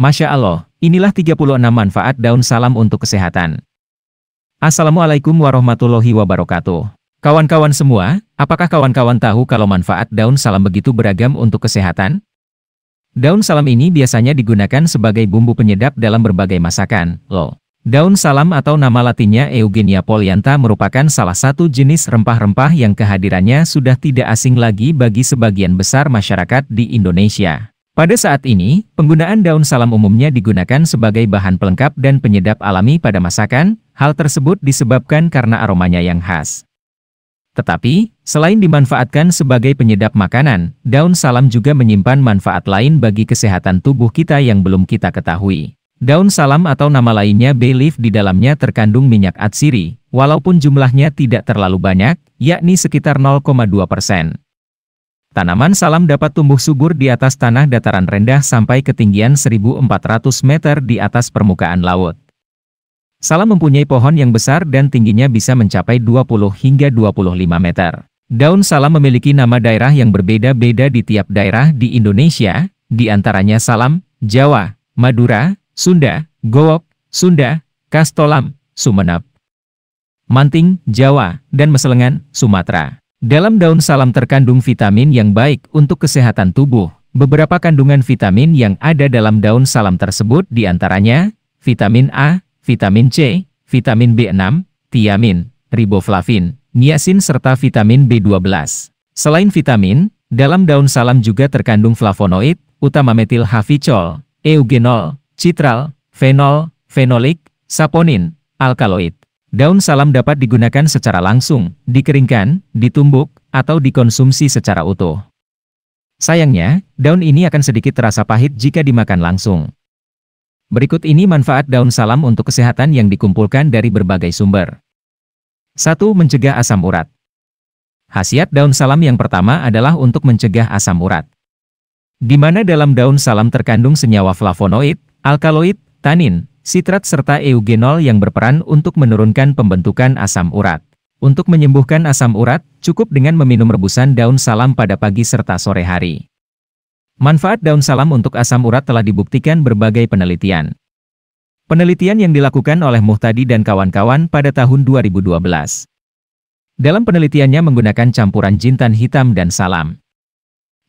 Masya Allah, inilah 36 manfaat daun salam untuk kesehatan. Assalamualaikum warahmatullahi wabarakatuh. Kawan-kawan semua, apakah kawan-kawan tahu kalau manfaat daun salam begitu beragam untuk kesehatan? Daun salam ini biasanya digunakan sebagai bumbu penyedap dalam berbagai masakan, loh. Daun salam atau nama latinnya Eugenia polyantha merupakan salah satu jenis rempah-rempah yang kehadirannya sudah tidak asing lagi bagi sebagian besar masyarakat di Indonesia. Pada saat ini, penggunaan daun salam umumnya digunakan sebagai bahan pelengkap dan penyedap alami pada masakan. Hal tersebut disebabkan karena aromanya yang khas. Tetapi, selain dimanfaatkan sebagai penyedap makanan, daun salam juga menyimpan manfaat lain bagi kesehatan tubuh kita yang belum kita ketahui. Daun salam atau nama lainnya bay leaf di dalamnya terkandung minyak atsiri, walaupun jumlahnya tidak terlalu banyak, yakni sekitar 0,2%. Tanaman salam dapat tumbuh subur di atas tanah dataran rendah sampai ketinggian 1.400 meter di atas permukaan laut. Salam mempunyai pohon yang besar dan tingginya bisa mencapai 20 hingga 25 meter. Daun salam memiliki nama daerah yang berbeda-beda di tiap daerah di Indonesia, di antaranya Salam, Jawa, Madura, Sunda, Gowok, Sunda, Kastolam, Sumeneb, Manting, Jawa, dan Meselengan, Sumatera. Dalam daun salam terkandung vitamin yang baik untuk kesehatan tubuh. Beberapa kandungan vitamin yang ada dalam daun salam tersebut diantaranya vitamin A, vitamin C, vitamin B6, tiamin, riboflavin, niacin serta vitamin B12. Selain vitamin, dalam daun salam juga terkandung flavonoid, utama metil haficol, eugenol, citral, fenol, fenolik, saponin, alkaloid. Daun salam dapat digunakan secara langsung, dikeringkan, ditumbuk, atau dikonsumsi secara utuh. Sayangnya, daun ini akan sedikit terasa pahit jika dimakan langsung. Berikut ini manfaat daun salam untuk kesehatan yang dikumpulkan dari berbagai sumber. 1. Mencegah asam urat. Khasiat daun salam yang pertama adalah untuk mencegah asam urat. Di mana dalam daun salam terkandung senyawa flavonoid, alkaloid, tanin, sitrat serta eugenol yang berperan untuk menurunkan pembentukan asam urat. Untuk menyembuhkan asam urat, cukup dengan meminum rebusan daun salam pada pagi serta sore hari. Manfaat daun salam untuk asam urat telah dibuktikan berbagai penelitian. Penelitian yang dilakukan oleh Muhtadi dan kawan-kawan pada tahun 2012. Dalam penelitiannya menggunakan campuran jintan hitam dan salam.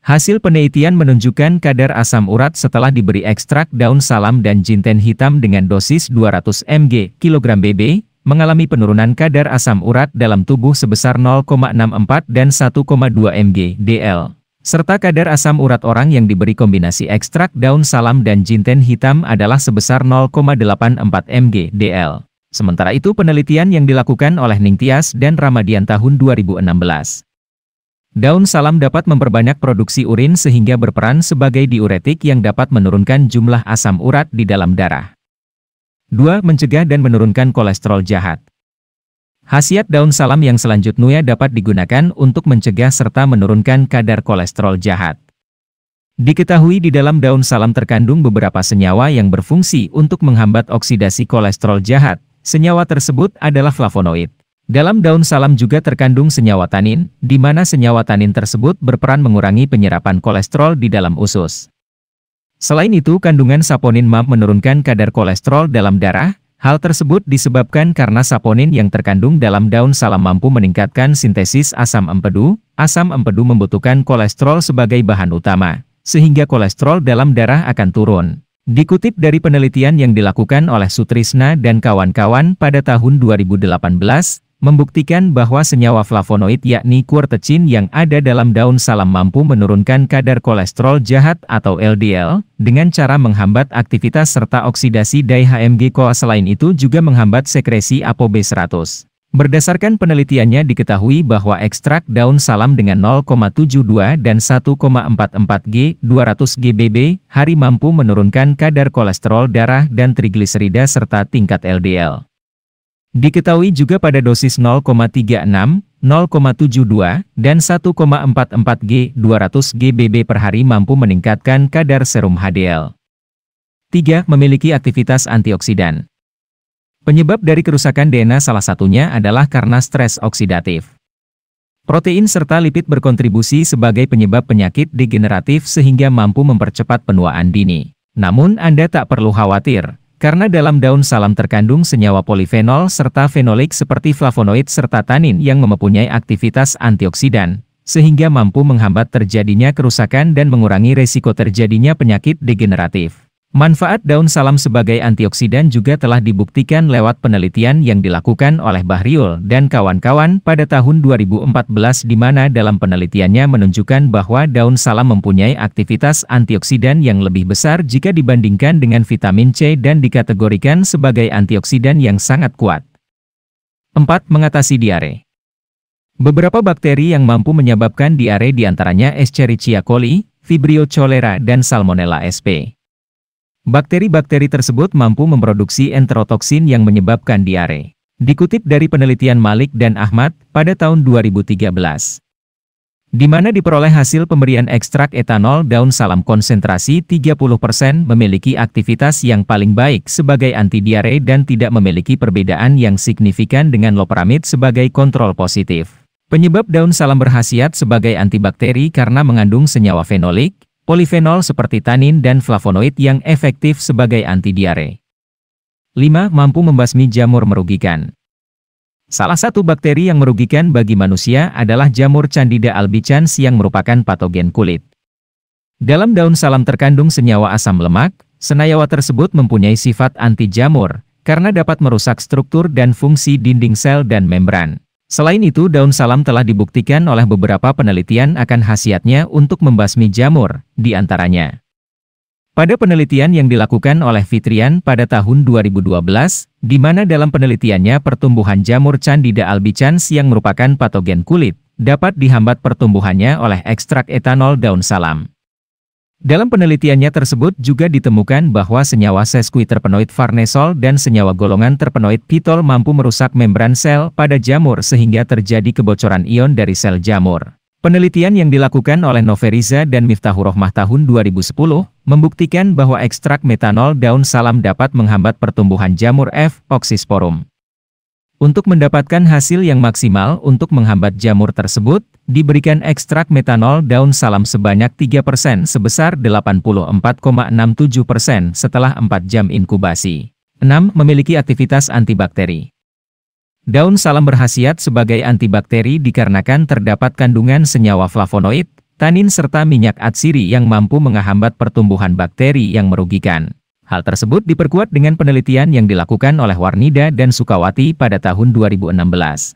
Hasil penelitian menunjukkan kadar asam urat setelah diberi ekstrak daun salam dan jinten hitam dengan dosis 200 mg kg BB, mengalami penurunan kadar asam urat dalam tubuh sebesar 0,64 dan 1,2 mg DL. Serta kadar asam urat orang yang diberi kombinasi ekstrak daun salam dan jinten hitam adalah sebesar 0,84 mg DL. Sementara itu penelitian yang dilakukan oleh Ningtyas dan Ramadian tahun 2016. Daun salam dapat memperbanyak produksi urin sehingga berperan sebagai diuretik yang dapat menurunkan jumlah asam urat di dalam darah. 2. Mencegah dan menurunkan kolesterol jahat. Khasiat daun salam yang selanjutnya dapat digunakan untuk mencegah serta menurunkan kadar kolesterol jahat. Diketahui di dalam daun salam terkandung beberapa senyawa yang berfungsi untuk menghambat oksidasi kolesterol jahat. Senyawa tersebut adalah flavonoid. Dalam daun salam juga terkandung senyawa tanin, di mana senyawa tanin tersebut berperan mengurangi penyerapan kolesterol di dalam usus. Selain itu, kandungan saponin mampu menurunkan kadar kolesterol dalam darah. Hal tersebut disebabkan karena saponin yang terkandung dalam daun salam mampu meningkatkan sintesis asam empedu. Asam empedu membutuhkan kolesterol sebagai bahan utama, sehingga kolesterol dalam darah akan turun. Dikutip dari penelitian yang dilakukan oleh Sutrisna dan kawan-kawan pada tahun 2018, membuktikan bahwa senyawa flavonoid yakni quercetin yang ada dalam daun salam mampu menurunkan kadar kolesterol jahat atau LDL, dengan cara menghambat aktivitas serta oksidasi DHMG-CoA. Selain itu juga menghambat sekresi ApoB100. Berdasarkan penelitiannya diketahui bahwa ekstrak daun salam dengan 0,72 dan 1,44 G 200 GBB hari mampu menurunkan kadar kolesterol darah dan trigliserida serta tingkat LDL. Diketahui juga pada dosis 0,36, 0,72, dan 1,44 G 200 GBB per hari mampu meningkatkan kadar serum HDL. 3. Memiliki aktivitas antioksidan. Penyebab dari kerusakan DNA salah satunya adalah karena stres oksidatif. Protein serta lipid berkontribusi sebagai penyebab penyakit degeneratif sehingga mampu mempercepat penuaan dini. Namun Anda tak perlu khawatir, karena dalam daun salam terkandung senyawa polifenol serta fenolik seperti flavonoid serta tanin yang mempunyai aktivitas antioksidan, sehingga mampu menghambat terjadinya kerusakan dan mengurangi resiko terjadinya penyakit degeneratif. Manfaat daun salam sebagai antioksidan juga telah dibuktikan lewat penelitian yang dilakukan oleh Bahriul dan kawan-kawan pada tahun 2014 di mana dalam penelitiannya menunjukkan bahwa daun salam mempunyai aktivitas antioksidan yang lebih besar jika dibandingkan dengan vitamin C dan dikategorikan sebagai antioksidan yang sangat kuat. 4. Mengatasi diare. Beberapa bakteri yang mampu menyebabkan diare diantaranya Escherichia coli, Vibrio cholera, dan Salmonella sp. Bakteri-bakteri tersebut mampu memproduksi enterotoksin yang menyebabkan diare. Dikutip dari penelitian Malik dan Ahmad pada tahun 2013, di mana diperoleh hasil pemberian ekstrak etanol daun salam konsentrasi 30% memiliki aktivitas yang paling baik sebagai anti diare dan tidak memiliki perbedaan yang signifikan dengan loperamid sebagai kontrol positif. Penyebab daun salam berkhasiat sebagai antibakteri karena mengandung senyawa fenolik, polifenol seperti tanin dan flavonoid yang efektif sebagai anti diare. 5. Mampu membasmi jamur merugikan. Salah satu bakteri yang merugikan bagi manusia adalah jamur Candida albicans yang merupakan patogen kulit. Dalam daun salam terkandung senyawa asam lemak, senyawa tersebut mempunyai sifat anti jamur, karena dapat merusak struktur dan fungsi dinding sel dan membran. Selain itu, daun salam telah dibuktikan oleh beberapa penelitian akan khasiatnya untuk membasmi jamur, di antaranya. Pada penelitian yang dilakukan oleh Fitrian pada tahun 2012, di mana dalam penelitiannya pertumbuhan jamur Candida albicans yang merupakan patogen kulit, dapat dihambat pertumbuhannya oleh ekstrak etanol daun salam. Dalam penelitiannya tersebut juga ditemukan bahwa senyawa sesquiterpenoid farnesol dan senyawa golongan terpenoid pitol mampu merusak membran sel pada jamur sehingga terjadi kebocoran ion dari sel jamur. Penelitian yang dilakukan oleh Noveriza dan Miftahur Rohmah tahun 2010 membuktikan bahwa ekstrak metanol daun salam dapat menghambat pertumbuhan jamur F. oxysporum. Untuk mendapatkan hasil yang maksimal untuk menghambat jamur tersebut, diberikan ekstrak metanol daun salam sebanyak 3% sebesar 84,67% setelah 4 jam inkubasi. 6. Memiliki aktivitas antibakteri. Daun salam berkhasiat sebagai antibakteri dikarenakan terdapat kandungan senyawa flavonoid, tanin serta minyak atsiri yang mampu menghambat pertumbuhan bakteri yang merugikan. Hal tersebut diperkuat dengan penelitian yang dilakukan oleh Warnida dan Sukawati pada tahun 2016.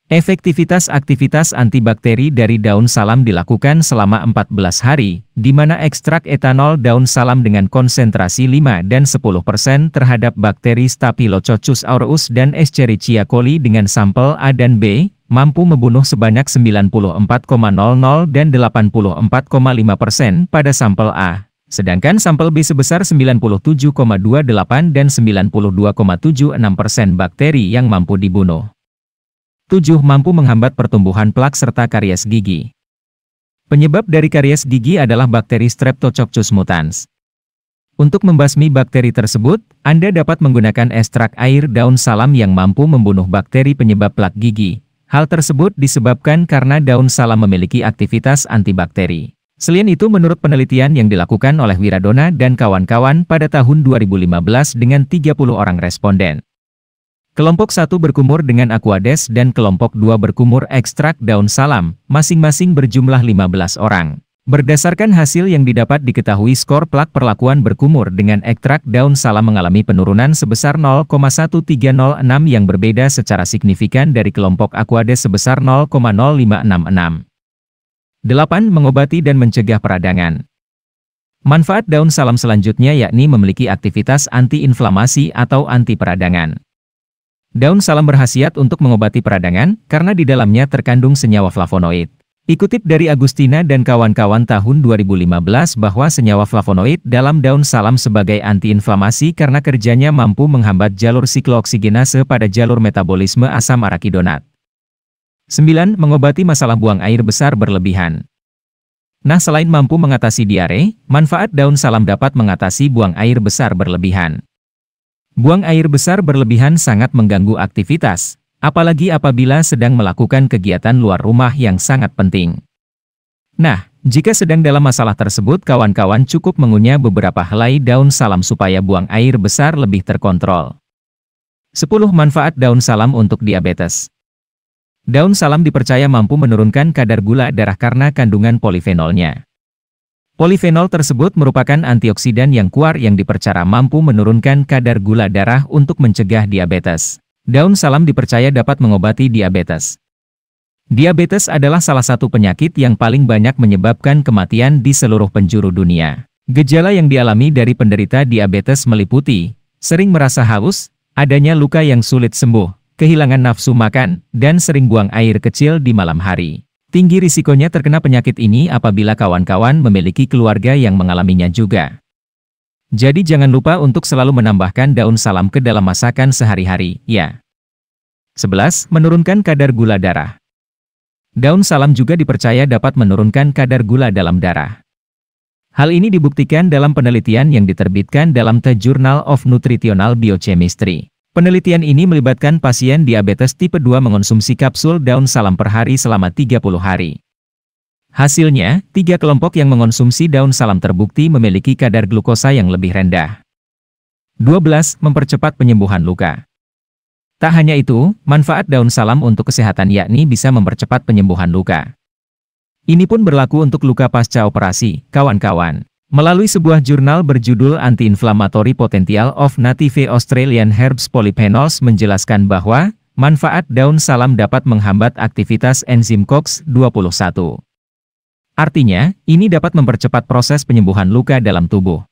Efektivitas aktivitas antibakteri dari daun salam dilakukan selama 14 hari, di mana ekstrak etanol daun salam dengan konsentrasi 5 dan 10% terhadap bakteri Staphylococcus aureus dan Escherichia coli dengan sampel A dan B, mampu membunuh sebanyak 94,00 dan 84,5% pada sampel A. Sedangkan sampel B sebesar 97,28 dan 92,76% bakteri yang mampu dibunuh. 7. Mampu menghambat pertumbuhan plak serta karies gigi. Penyebab dari karies gigi adalah bakteri Streptococcus mutans. Untuk membasmi bakteri tersebut, Anda dapat menggunakan ekstrak air daun salam yang mampu membunuh bakteri penyebab plak gigi. Hal tersebut disebabkan karena daun salam memiliki aktivitas antibakteri. Selain itu, menurut penelitian yang dilakukan oleh Wiradona dan kawan-kawan pada tahun 2015 dengan 30 orang responden. Kelompok 1 berkumur dengan Aquades dan kelompok 2 berkumur ekstrak daun salam, masing-masing berjumlah 15 orang. Berdasarkan hasil yang didapat diketahui skor plak perlakuan berkumur dengan ekstrak daun salam mengalami penurunan sebesar 0,1306 yang berbeda secara signifikan dari kelompok Aquades sebesar 0,0566. 8. Mengobati dan mencegah peradangan. Manfaat daun salam selanjutnya yakni memiliki aktivitas anti-inflamasi atau anti peradangan. Daun salam berkhasiat untuk mengobati peradangan karena di dalamnya terkandung senyawa flavonoid. Dikutip dari Agustina dan kawan-kawan tahun 2015 bahwa senyawa flavonoid dalam daun salam sebagai anti-inflamasi karena kerjanya mampu menghambat jalur siklooksiggenase pada jalur metabolisme asam arakidonat. 9. Mengobati masalah buang air besar berlebihan. Nah, selain mampu mengatasi diare, manfaat daun salam dapat mengatasi buang air besar berlebihan. Buang air besar berlebihan sangat mengganggu aktivitas, apalagi apabila sedang melakukan kegiatan luar rumah yang sangat penting. Nah, Jika sedang dalam masalah tersebut, kawan-kawan cukup mengunyah beberapa helai daun salam supaya buang air besar lebih terkontrol. 10 manfaat daun salam untuk diabetes. Daun salam dipercaya mampu menurunkan kadar gula darah karena kandungan polifenolnya. Polifenol tersebut merupakan antioksidan yang kuat yang dipercaya mampu menurunkan kadar gula darah untuk mencegah diabetes. Daun salam dipercaya dapat mengobati diabetes. Diabetes adalah salah satu penyakit yang paling banyak menyebabkan kematian di seluruh penjuru dunia. Gejala yang dialami dari penderita diabetes meliputi sering merasa haus, adanya luka yang sulit sembuh, kehilangan nafsu makan, dan sering buang air kecil di malam hari. Tinggi risikonya terkena penyakit ini apabila kawan-kawan memiliki keluarga yang mengalaminya juga. Jadi jangan lupa untuk selalu menambahkan daun salam ke dalam masakan sehari-hari, ya. 11. Menurunkan kadar gula darah. Daun salam juga dipercaya dapat menurunkan kadar gula dalam darah. Hal ini dibuktikan dalam penelitian yang diterbitkan dalam The Journal of Nutritional Biochemistry. Penelitian ini melibatkan pasien diabetes tipe 2 mengonsumsi kapsul daun salam per hari selama 30 hari. Hasilnya, 3 kelompok yang mengonsumsi daun salam terbukti memiliki kadar glukosa yang lebih rendah. 12. Mempercepat penyembuhan luka. Tak hanya itu, manfaat daun salam untuk kesehatan yakni bisa mempercepat penyembuhan luka. Ini pun berlaku untuk luka pasca operasi, kawan-kawan. Melalui sebuah jurnal berjudul Anti-Inflammatory Potential of Native Australian Herbs Polyphenols menjelaskan bahwa manfaat daun salam dapat menghambat aktivitas enzim COX-21. Artinya, ini dapat mempercepat proses penyembuhan luka dalam tubuh.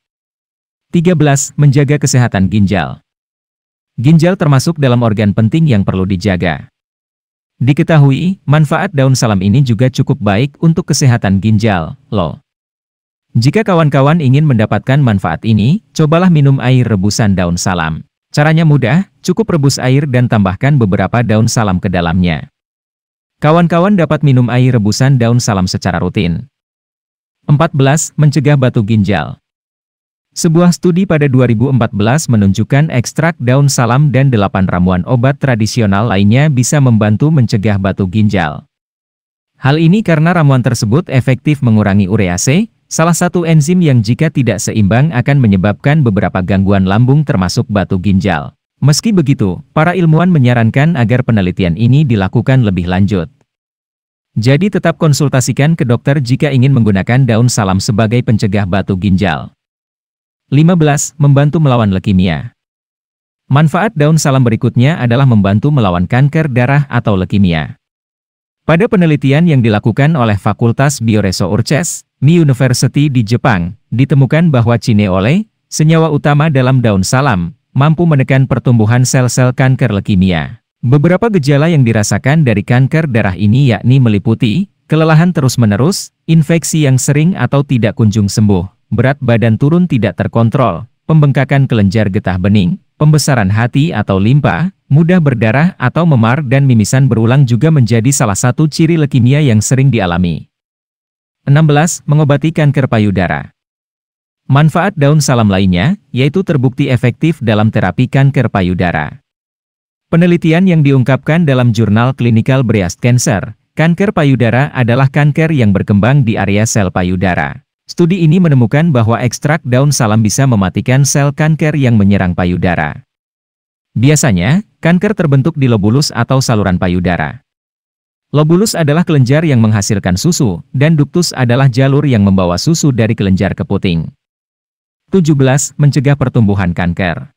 13. Menjaga kesehatan ginjal. Ginjal termasuk dalam organ penting yang perlu dijaga. Diketahui, manfaat daun salam ini juga cukup baik untuk kesehatan ginjal, loh. Jika kawan-kawan ingin mendapatkan manfaat ini, cobalah minum air rebusan daun salam. Caranya mudah, cukup rebus air dan tambahkan beberapa daun salam ke dalamnya. Kawan-kawan dapat minum air rebusan daun salam secara rutin. 14. Mencegah batu ginjal. Sebuah studi pada 2014 menunjukkan ekstrak daun salam dan 8 ramuan obat tradisional lainnya bisa membantu mencegah batu ginjal. Hal ini karena ramuan tersebut efektif mengurangi urease, salah satu enzim yang jika tidak seimbang akan menyebabkan beberapa gangguan lambung termasuk batu ginjal. Meski begitu, para ilmuwan menyarankan agar penelitian ini dilakukan lebih lanjut. Jadi tetap konsultasikan ke dokter jika ingin menggunakan daun salam sebagai pencegah batu ginjal. 15. Membantu melawan leukemia. Manfaat daun salam berikutnya adalah membantu melawan kanker darah atau leukemia. Pada penelitian yang dilakukan oleh Fakultas Bioresearch, Mi University di Jepang, ditemukan bahwa cineole, senyawa utama dalam daun salam, mampu menekan pertumbuhan sel-sel kanker leukemia. Beberapa gejala yang dirasakan dari kanker darah ini yakni meliputi kelelahan terus-menerus, infeksi yang sering atau tidak kunjung sembuh, berat badan turun tidak terkontrol, pembengkakan kelenjar getah bening, pembesaran hati atau limpa, mudah berdarah atau memar dan mimisan berulang juga menjadi salah satu ciri leukemia yang sering dialami. 16. Mengobati kanker payudara. Manfaat daun salam lainnya, yaitu terbukti efektif dalam terapi kanker payudara. Penelitian yang diungkapkan dalam jurnal Clinical Breast Cancer, kanker payudara adalah kanker yang berkembang di area sel payudara. Studi ini menemukan bahwa ekstrak daun salam bisa mematikan sel kanker yang menyerang payudara. Biasanya, kanker terbentuk di lobulus atau saluran payudara. Lobulus adalah kelenjar yang menghasilkan susu, dan duktus adalah jalur yang membawa susu dari kelenjar ke puting. 17. Mencegah pertumbuhan kanker.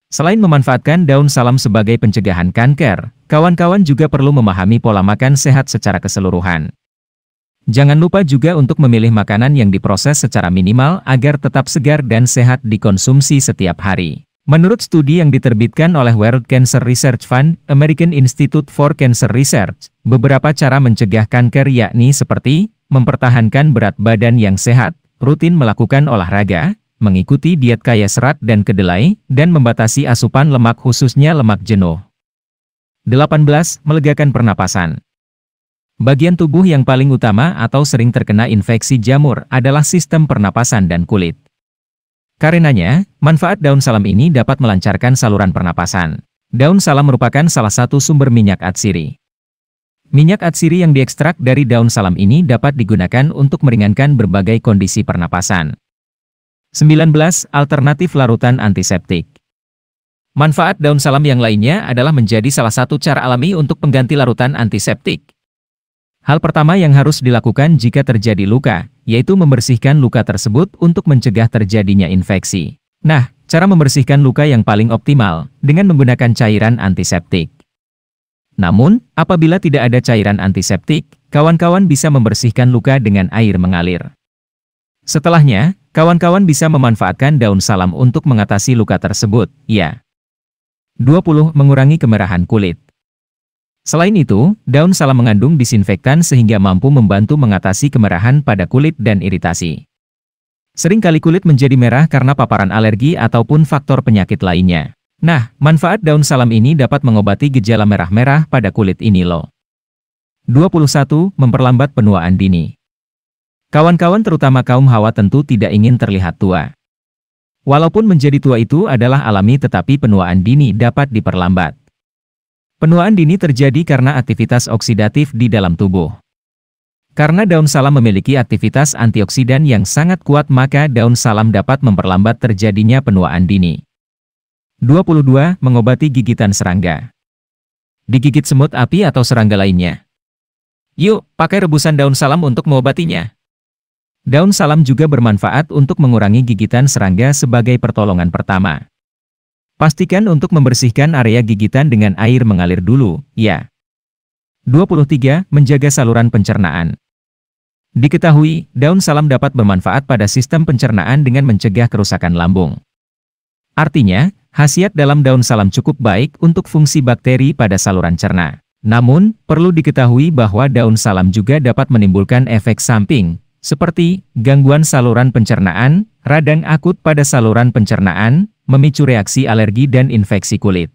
Selain memanfaatkan daun salam sebagai pencegahan kanker, kawan-kawan juga perlu memahami pola makan sehat secara keseluruhan. Jangan lupa juga untuk memilih makanan yang diproses secara minimal agar tetap segar dan sehat dikonsumsi setiap hari. Menurut studi yang diterbitkan oleh World Cancer Research Fund, American Institute for Cancer Research, beberapa cara mencegah kanker yakni seperti mempertahankan berat badan yang sehat, rutin melakukan olahraga, mengikuti diet kaya serat dan kedelai, dan membatasi asupan lemak khususnya lemak jenuh. 18. Melegakan pernapasan. Bagian tubuh yang paling utama atau sering terkena infeksi jamur adalah sistem pernapasan dan kulit. Karenanya, manfaat daun salam ini dapat melancarkan saluran pernapasan. Daun salam merupakan salah satu sumber minyak atsiri. Minyak atsiri yang diekstrak dari daun salam ini dapat digunakan untuk meringankan berbagai kondisi pernapasan. 19. Alternatif larutan antiseptik. Manfaat daun salam yang lainnya adalah menjadi salah satu cara alami untuk pengganti larutan antiseptik. Hal pertama yang harus dilakukan jika terjadi luka, yaitu membersihkan luka tersebut untuk mencegah terjadinya infeksi. Nah, cara membersihkan luka yang paling optimal dengan menggunakan cairan antiseptik. Namun, apabila tidak ada cairan antiseptik, kawan-kawan bisa membersihkan luka dengan air mengalir. Setelahnya, kawan-kawan bisa memanfaatkan daun salam untuk mengatasi luka tersebut, ya. 20. Mengurangi kemerahan kulit. Selain itu, daun salam mengandung disinfektan sehingga mampu membantu mengatasi kemerahan pada kulit dan iritasi. Seringkali kulit menjadi merah karena paparan alergi ataupun faktor penyakit lainnya. Nah, manfaat daun salam ini dapat mengobati gejala merah-merah pada kulit ini loh. 21. Memperlambat penuaan dini. Kawan-kawan terutama kaum hawa tentu tidak ingin terlihat tua. Walaupun menjadi tua itu adalah alami tetapi penuaan dini dapat diperlambat. Penuaan dini terjadi karena aktivitas oksidatif di dalam tubuh. Karena daun salam memiliki aktivitas antioksidan yang sangat kuat maka daun salam dapat memperlambat terjadinya penuaan dini. 22. Mengobati gigitan serangga. Digigit semut api atau serangga lainnya? Yuk, pakai rebusan daun salam untuk mengobatinya. Daun salam juga bermanfaat untuk mengurangi gigitan serangga sebagai pertolongan pertama. Pastikan untuk membersihkan area gigitan dengan air mengalir dulu, ya. 23. Menjaga saluran pencernaan. Diketahui, daun salam dapat bermanfaat pada sistem pencernaan dengan mencegah kerusakan lambung. Artinya, khasiat dalam daun salam cukup baik untuk fungsi bakteri pada saluran cerna. Namun, perlu diketahui bahwa daun salam juga dapat menimbulkan efek samping, seperti gangguan saluran pencernaan, radang akut pada saluran pencernaan, memicu reaksi alergi dan infeksi kulit.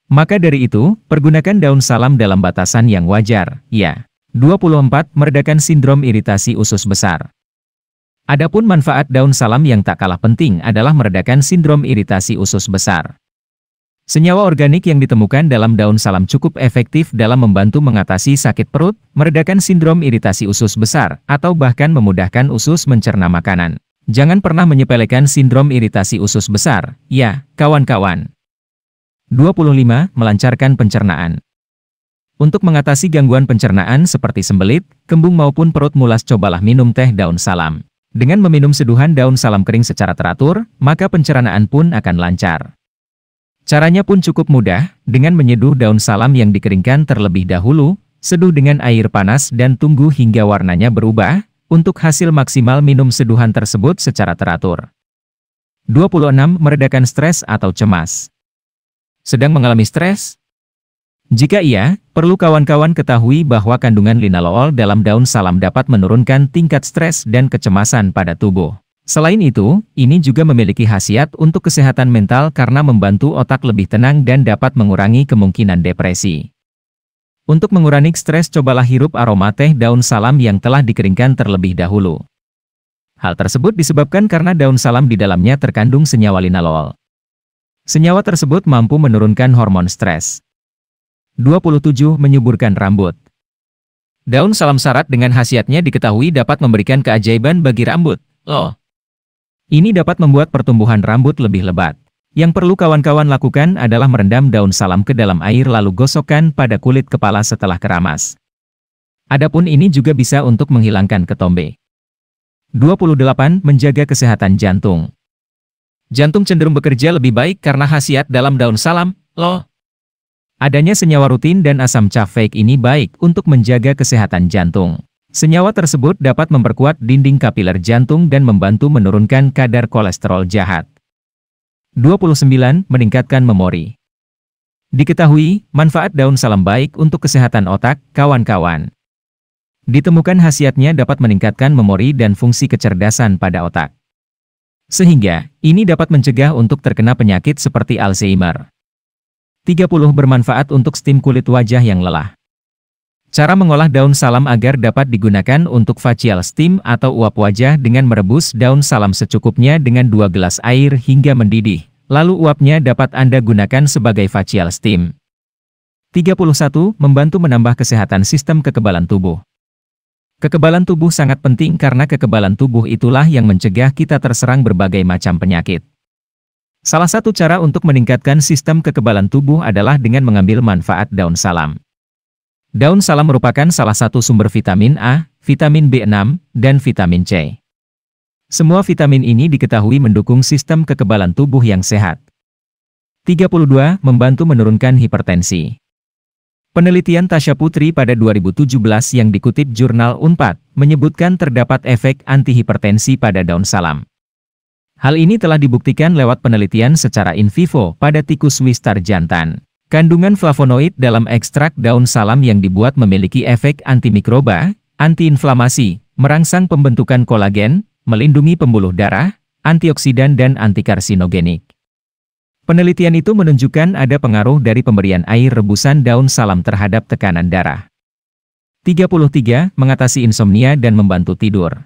Maka dari itu, pergunakan daun salam dalam batasan yang wajar, ya. 24. Meredakan sindrom iritasi usus besar. Adapun manfaat daun salam yang tak kalah penting adalah meredakan sindrom iritasi usus besar. Senyawa organik yang ditemukan dalam daun salam cukup efektif dalam membantu mengatasi sakit perut, meredakan sindrom iritasi usus besar, atau bahkan memudahkan usus mencerna makanan. Jangan pernah menyepelekan sindrom iritasi usus besar, ya, kawan-kawan. 25. Melancarkan pencernaan. Untuk mengatasi gangguan pencernaan seperti sembelit, kembung maupun perut mulas cobalah minum teh daun salam. Dengan meminum seduhan daun salam kering secara teratur, maka pencernaan pun akan lancar. Caranya pun cukup mudah, dengan menyeduh daun salam yang dikeringkan terlebih dahulu, seduh dengan air panas dan tunggu hingga warnanya berubah. Untuk hasil maksimal minum seduhan tersebut secara teratur. 26. Meredakan stres atau cemas. Sedang mengalami stres? Jika iya, perlu kawan-kawan ketahui bahwa kandungan linalool dalam daun salam dapat menurunkan tingkat stres dan kecemasan pada tubuh. Selain itu, ini juga memiliki khasiat untuk kesehatan mental karena membantu otak lebih tenang dan dapat mengurangi kemungkinan depresi. Untuk mengurangi stres cobalah hirup aroma teh daun salam yang telah dikeringkan terlebih dahulu. Hal tersebut disebabkan karena daun salam di dalamnya terkandung senyawa linalool. Senyawa tersebut mampu menurunkan hormon stres. 27. Menyuburkan rambut. Daun salam syarat dengan khasiatnya diketahui dapat memberikan keajaiban bagi rambut. Loh. Ini dapat membuat pertumbuhan rambut lebih lebat. Yang perlu kawan-kawan lakukan adalah merendam daun salam ke dalam air lalu gosokkan pada kulit kepala setelah keramas. Adapun ini juga bisa untuk menghilangkan ketombe. 28. Menjaga kesehatan jantung. Jantung cenderung bekerja lebih baik karena khasiat dalam daun salam, loh. Adanya senyawa rutin dan asam caffeik ini baik untuk menjaga kesehatan jantung. Senyawa tersebut dapat memperkuat dinding kapiler jantung dan membantu menurunkan kadar kolesterol jahat. 29. Meningkatkan memori. Diketahui, manfaat daun salam baik untuk kesehatan otak, kawan-kawan. Ditemukan khasiatnya dapat meningkatkan memori dan fungsi kecerdasan pada otak. Sehingga, ini dapat mencegah untuk terkena penyakit seperti Alzheimer. 30. Bermanfaat untuk stim kulit wajah yang lelah. Cara mengolah daun salam agar dapat digunakan untuk facial steam atau uap wajah dengan merebus daun salam secukupnya dengan 2 gelas air hingga mendidih. Lalu uapnya dapat Anda gunakan sebagai facial steam. 31. Membantu menambah kesehatan sistem kekebalan tubuh. Kekebalan tubuh sangat penting karena kekebalan tubuh itulah yang mencegah kita terserang berbagai macam penyakit. Salah satu cara untuk meningkatkan sistem kekebalan tubuh adalah dengan mengambil manfaat daun salam. Daun salam merupakan salah satu sumber vitamin A, vitamin B6, dan vitamin C. Semua vitamin ini diketahui mendukung sistem kekebalan tubuh yang sehat. 32. Membantu menurunkan hipertensi. Penelitian Tasya Putri pada 2017 yang dikutip jurnal Unpad, menyebutkan terdapat efek antihipertensi pada daun salam. Hal ini telah dibuktikan lewat penelitian secara in vivo pada tikus wistar jantan. Kandungan flavonoid dalam ekstrak daun salam yang dibuat memiliki efek antimikroba, antiinflamasi, merangsang pembentukan kolagen, melindungi pembuluh darah, antioksidan dan antikarsinogenik. Penelitian itu menunjukkan ada pengaruh dari pemberian air rebusan daun salam terhadap tekanan darah. 33. Mengatasi insomnia dan membantu tidur.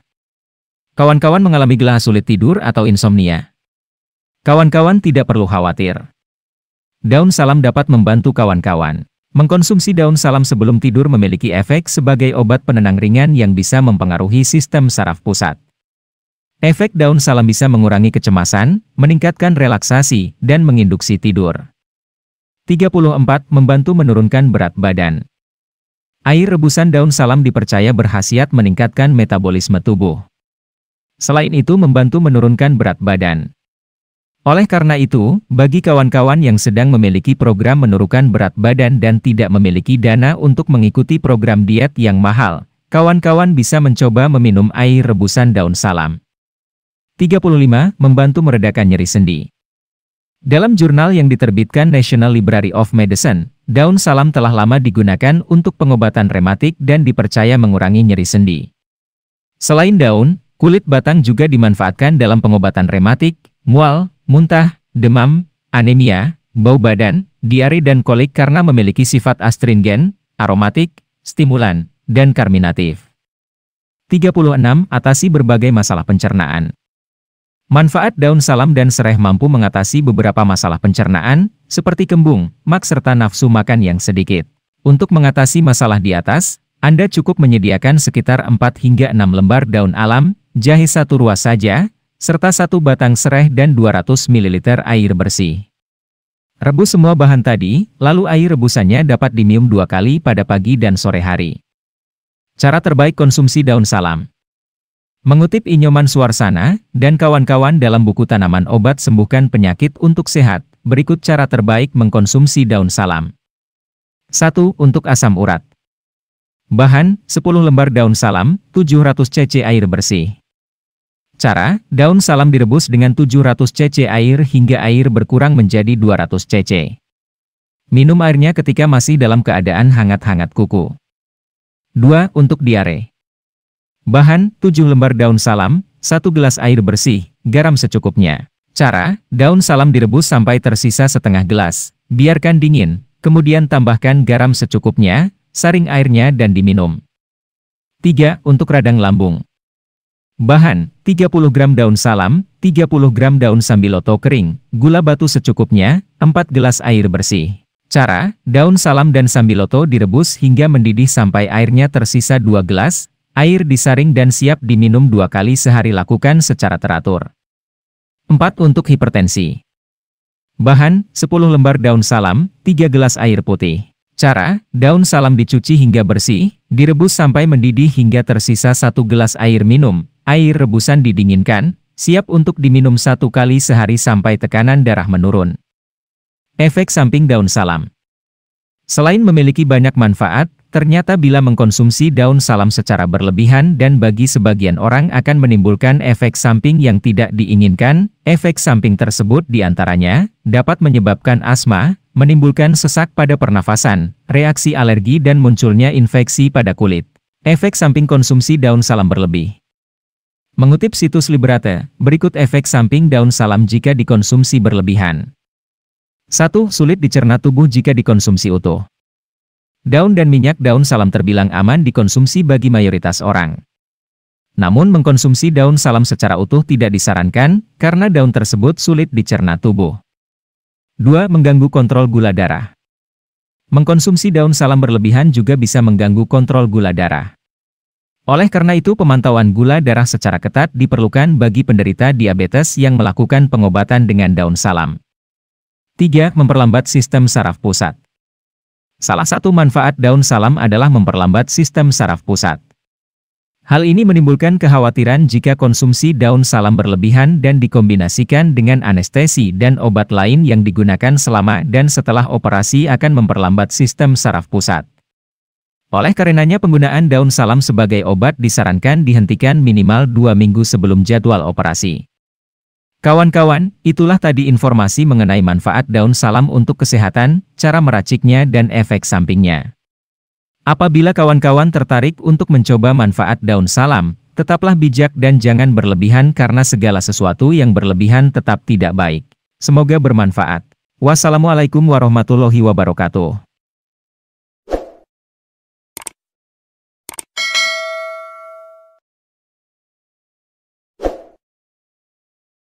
Kawan-kawan mengalami gelah sulit tidur atau insomnia. Kawan-kawan tidak perlu khawatir. Daun salam dapat membantu kawan-kawan. Mengkonsumsi daun salam sebelum tidur memiliki efek sebagai obat penenang ringan yang bisa mempengaruhi sistem saraf pusat. Efek daun salam bisa mengurangi kecemasan, meningkatkan relaksasi, dan menginduksi tidur. 34. Membantu menurunkan berat badan. Air rebusan daun salam dipercaya berkhasiat meningkatkan metabolisme tubuh. Selain itu membantu menurunkan berat badan. Oleh karena itu, bagi kawan-kawan yang sedang memiliki program menurunkan berat badan dan tidak memiliki dana untuk mengikuti program diet yang mahal, kawan-kawan bisa mencoba meminum air rebusan daun salam. 35. Membantu meredakan nyeri sendi. Dalam jurnal yang diterbitkan National Library of Medicine, daun salam telah lama digunakan untuk pengobatan rematik dan dipercaya mengurangi nyeri sendi. Selain daun, kulit batang juga dimanfaatkan dalam pengobatan rematik, mual, muntah, demam, anemia, bau badan, diare dan kolik karena memiliki sifat astringen, aromatik, stimulan, dan karminatif. 36. Atasi berbagai masalah pencernaan. Manfaat daun salam dan sereh mampu mengatasi beberapa masalah pencernaan, seperti kembung, mak serta nafsu makan yang sedikit. Untuk mengatasi masalah di atas, Anda cukup menyediakan sekitar 4 hingga 6 lembar daun alam, jahe 1 ruas saja, serta 1 batang sereh dan 200 ml air bersih. Rebus semua bahan tadi, lalu air rebusannya dapat diminum 2 kali pada pagi dan sore hari. Cara terbaik konsumsi daun salam. Mengutip Inyoman Suarsana dan kawan-kawan dalam buku Tanaman Obat Sembuhkan Penyakit untuk Sehat, berikut cara terbaik mengkonsumsi daun salam. 1. Untuk asam urat. Bahan, 10 lembar daun salam, 700 cc air bersih. Cara, daun salam direbus dengan 700 cc air hingga air berkurang menjadi 200 cc. Minum airnya ketika masih dalam keadaan hangat-hangat kuku. 2. Untuk diare. Bahan, 7 lembar daun salam, 1 gelas air bersih, garam secukupnya. Cara, daun salam direbus sampai tersisa setengah gelas, biarkan dingin, kemudian tambahkan garam secukupnya, saring airnya dan diminum. 3. Untuk radang lambung. Bahan, 30 gram daun salam, 30 gram daun sambiloto kering, gula batu secukupnya, 4 gelas air bersih. Cara, daun salam dan sambiloto direbus hingga mendidih sampai airnya tersisa 2 gelas, air disaring dan siap diminum 2 kali sehari, lakukan secara teratur. 4. Untuk hipertensi. Bahan, 10 lembar daun salam, 3 gelas air putih. Cara, daun salam dicuci hingga bersih, direbus sampai mendidih hingga tersisa 1 gelas air minum, air rebusan didinginkan, siap untuk diminum 1 kali sehari sampai tekanan darah menurun. Efek samping daun salam. Selain memiliki banyak manfaat, ternyata bila mengkonsumsi daun salam secara berlebihan dan bagi sebagian orang akan menimbulkan efek samping yang tidak diinginkan. Efek samping tersebut diantaranya dapat menyebabkan asma, menimbulkan sesak pada pernafasan, reaksi alergi dan munculnya infeksi pada kulit. Efek samping konsumsi daun salam berlebih. Mengutip situs Liberate, berikut efek samping daun salam jika dikonsumsi berlebihan. 1. Sulit dicerna tubuh jika dikonsumsi utuh. Daun dan minyak daun salam terbilang aman dikonsumsi bagi mayoritas orang. Namun mengkonsumsi daun salam secara utuh tidak disarankan, karena daun tersebut sulit dicerna tubuh. 2. Mengganggu kontrol gula darah. Mengkonsumsi daun salam berlebihan juga bisa mengganggu kontrol gula darah. Oleh karena itu, pemantauan gula darah secara ketat diperlukan bagi penderita diabetes yang melakukan pengobatan dengan daun salam. 3. Memperlambat sistem saraf pusat. Salah satu manfaat daun salam adalah memperlambat sistem saraf pusat. Hal ini menimbulkan kekhawatiran jika konsumsi daun salam berlebihan dan dikombinasikan dengan anestesi dan obat lain yang digunakan selama dan setelah operasi akan memperlambat sistem saraf pusat. Oleh karenanya, penggunaan daun salam sebagai obat disarankan dihentikan minimal 2 minggu sebelum jadwal operasi. Kawan-kawan, itulah tadi informasi mengenai manfaat daun salam untuk kesehatan, cara meraciknya dan efek sampingnya. Apabila kawan-kawan tertarik untuk mencoba manfaat daun salam, tetaplah bijak dan jangan berlebihan karena segala sesuatu yang berlebihan tetap tidak baik. Semoga bermanfaat. Wassalamualaikum warahmatullahi wabarakatuh.